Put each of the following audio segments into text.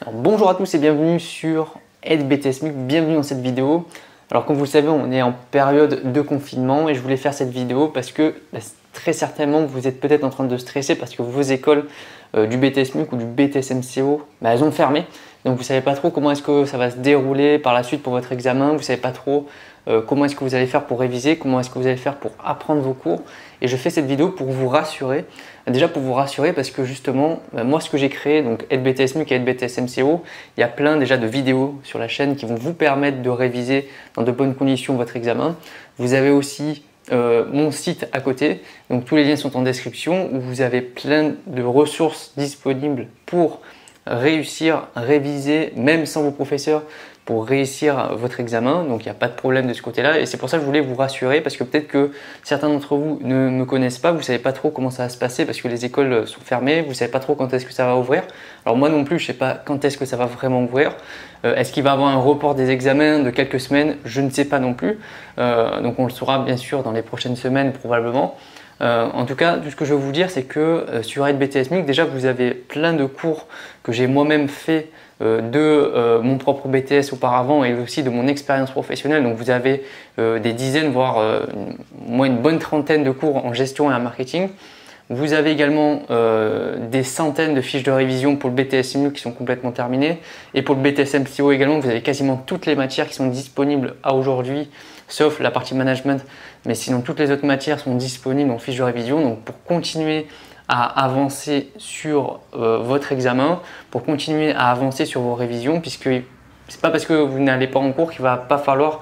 Alors, bonjour à tous et bienvenue sur AideBTS-MUC, bienvenue dans cette vidéo. Alors comme vous le savez, on est en période de confinement et je voulais faire cette vidéo parce que très certainement vous êtes peut-être en train de stresser parce que vos écoles du BTS-MUC ou du BTS-MCO, elles ont fermé. Donc vous ne savez pas trop comment est-ce que ça va se dérouler par la suite pour votre examen, vous ne savez pas trop comment est-ce que vous allez faire pour réviser, comment est-ce que vous allez faire pour apprendre vos cours. Et je fais cette vidéo pour vous rassurer. Déjà pour vous rassurer parce que justement, moi ce que j'ai créé, donc AideBTS-MUC et AideBTS-MCO, il y a plein déjà de vidéos sur la chaîne qui vont vous permettre de réviser dans de bonnes conditions votre examen. Vous avez aussi mon site à côté, donc tous les liens sont en description où vous avez plein de ressources disponibles pour réussir, réviser, même sans vos professeurs, pour réussir votre examen. Donc il n'y a pas de problème de ce côté-là et c'est pour ça que je voulais vous rassurer parce que peut-être que certains d'entre vous ne me connaissent pas, vous ne savez pas trop comment ça va se passer parce que les écoles sont fermées, vous ne savez pas trop quand est-ce que ça va ouvrir. Alors moi non plus, je ne sais pas quand est-ce que ça va vraiment ouvrir. Est-ce qu'il va y avoir un report des examens de quelques semaines? Je ne sais pas non plus. Donc on le saura bien sûr dans les prochaines semaines probablement. En tout cas, tout ce que je veux vous dire, c'est que sur AideBTS-MUC, déjà vous avez plein de cours que j'ai moi-même fait de mon propre BTS auparavant et aussi de mon expérience professionnelle. Donc vous avez des dizaines, voire une bonne trentaine de cours en gestion et en marketing. Vous avez également des centaines de fiches de révision pour le BTS-MUC qui sont complètement terminées. Et pour le BTS-MCO également, vous avez quasiment toutes les matières qui sont disponibles à aujourd'hui, sauf la partie management. Mais sinon, toutes les autres matières sont disponibles en fiches de révision. Donc pour continuer à avancer sur votre examen, pour continuer à avancer sur vos révisions, puisque c'est pas parce que vous n'allez pas en cours qu'il va pas falloir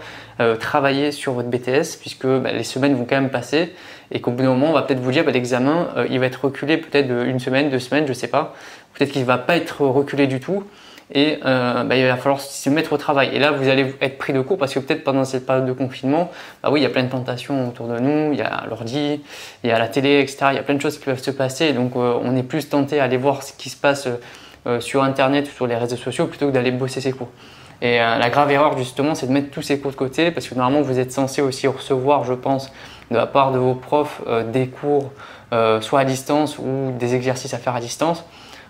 travailler sur votre BTS, puisque les semaines vont quand même passer et qu'au bout d'un moment, on va peut-être vous dire l'examen, il va être reculé peut-être d'une semaine, 2 semaines, je sais pas. Peut-être qu'il ne va pas être reculé du tout et il va falloir se mettre au travail. Et là, vous allez être pris de court parce que peut-être pendant cette période de confinement, oui, il y a plein de tentations autour de nous, il y a l'ordi, il y a la télé, etc. Il y a plein de choses qui peuvent se passer. Donc, on est plus tenté à aller voir ce qui se passe sur Internet ou sur les réseaux sociaux plutôt que d'aller bosser ses cours. Et la grave erreur justement, c'est de mettre tous ces cours de côté parce que normalement, vous êtes censé aussi recevoir, je pense, de la part de vos profs des cours soit à distance ou des exercices à faire à distance.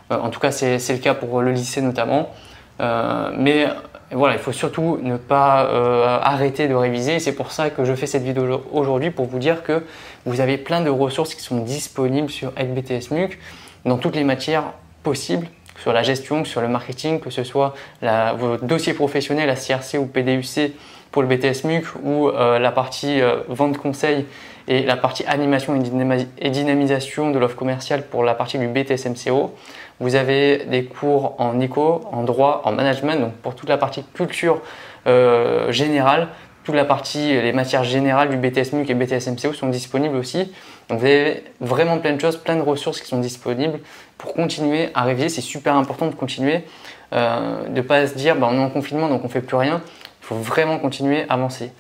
En tout cas, c'est le cas pour le lycée notamment. Mais voilà, il faut surtout ne pas arrêter de réviser. C'est pour ça que je fais cette vidéo aujourd'hui pour vous dire que vous avez plein de ressources qui sont disponibles sur AideBTS-MUC dans toutes les matières possibles, sur la gestion, sur le marketing, que ce soit vos dossiers professionnels, la CRC ou PDUC pour le BTS-MUC ou la partie vente conseil et la partie animation et dynamisation de l'offre commerciale pour la partie du BTS-MCO. Vous avez des cours en éco, en droit, en management, donc pour toute la partie culture générale, toute la partie, les matières générales du BTS-MUC et BTS-MCO sont disponibles aussi. Donc vous avez vraiment plein de choses, plein de ressources qui sont disponibles pour continuer à réviser. C'est super important de continuer, de ne pas se dire on est en confinement donc on ne fait plus rien. Il faut vraiment continuer à avancer.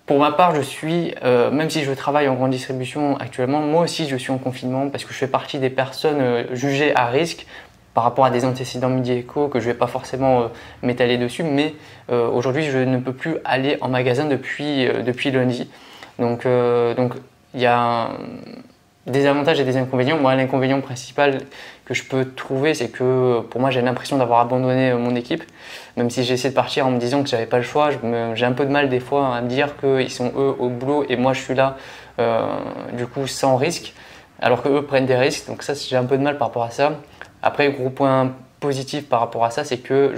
Pour ma part, je suis, même si je travaille en grande distribution actuellement, moi aussi je suis en confinement parce que je fais partie des personnes jugées à risque par rapport à des antécédents médicaux que je ne vais pas forcément m'étaler dessus, mais aujourd'hui je ne peux plus aller en magasin depuis lundi. Donc il y a des avantages et des inconvénients. Moi, l'inconvénient principal que je peux trouver, c'est que pour moi, j'ai l'impression d'avoir abandonné mon équipe. Même si j'ai essayé de partir en me disant que j'avais pas le choix, j'ai un peu de mal des fois à me dire qu'ils sont eux au boulot et moi je suis là du coup sans risque, alors qu'eux prennent des risques. Donc ça, j'ai un peu de mal par rapport à ça. Après, gros point positif par rapport à ça, c'est que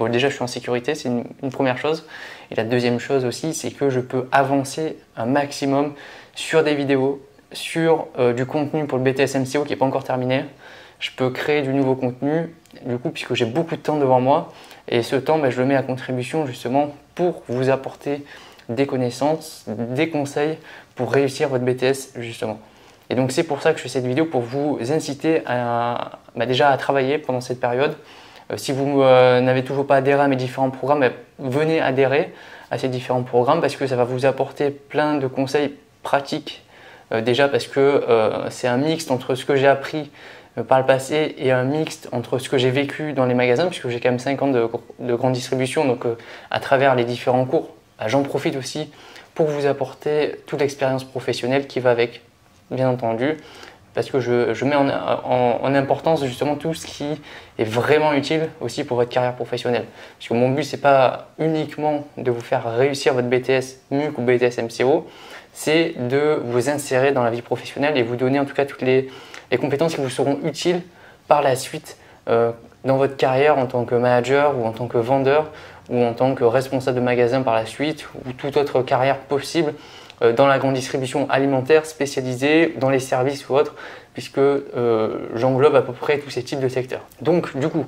déjà je suis en sécurité, c'est une première chose. Et la deuxième chose aussi, c'est que je peux avancer un maximum sur des vidéos, sur du contenu pour le BTS-MCO qui n'est pas encore terminé. Je peux créer du nouveau contenu, du coup, puisque j'ai beaucoup de temps devant moi. Et ce temps, je le mets à contribution justement pour vous apporter des connaissances, des conseils pour réussir votre BTS justement. Et donc c'est pour ça que je fais cette vidéo, pour vous inciter déjà à travailler pendant cette période. Si vous n'avez toujours pas adhéré à mes différents programmes, venez adhérer à ces différents programmes parce que ça va vous apporter plein de conseils pratiques. Déjà parce que c'est un mixte entre ce que j'ai appris par le passé et un mixte entre ce que j'ai vécu dans les magasins, puisque j'ai quand même 5 ans de grande distribution, donc à travers les différents cours, j'en profite aussi pour vous apporter toute l'expérience professionnelle qui va avec, bien entendu, parce que je mets en importance justement tout ce qui est vraiment utile aussi pour votre carrière professionnelle. Parce que mon but, c'est pas uniquement de vous faire réussir votre BTS MUC ou BTS MCO, c'est de vous insérer dans la vie professionnelle et vous donner en tout cas toutes les compétences qui vous seront utiles par la suite dans votre carrière en tant que manager ou en tant que vendeur ou en tant que responsable de magasin par la suite ou toute autre carrière possible dans la grande distribution alimentaire spécialisée, dans les services ou autres, puisque j'englobe à peu près tous ces types de secteurs. Donc du coup,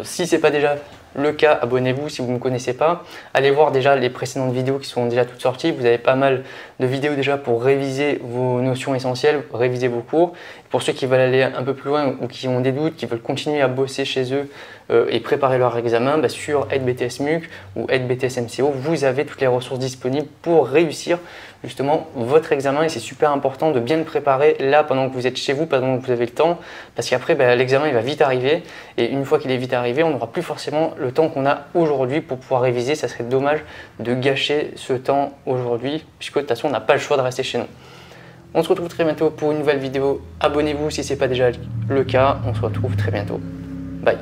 si ce n'est pas déjà le cas, abonnez-vous si vous ne me connaissez pas. Allez voir déjà les précédentes vidéos qui sont déjà toutes sorties. Vous avez pas mal de vidéos déjà pour réviser vos notions essentielles, réviser vos cours. Pour ceux qui veulent aller un peu plus loin ou qui ont des doutes, qui veulent continuer à bosser chez eux et préparer leur examen, sur Aide BTS MUC ou Aide BTS MCO, vous avez toutes les ressources disponibles pour réussir justement votre examen. Et c'est super important de bien le préparer là pendant que vous êtes chez vous, pendant que vous avez le temps, parce qu'après l'examen il va vite arriver et une fois qu'il est vite arrivé, on n'aura plus forcément le temps qu'on a aujourd'hui pour pouvoir réviser. Ça serait dommage de gâcher ce temps aujourd'hui, puisque de toute façon on n'a pas le choix de rester chez nous. On se retrouve très bientôt pour une nouvelle vidéo. Abonnez-vous si ce n'est pas déjà le cas. On se retrouve très bientôt. Bye.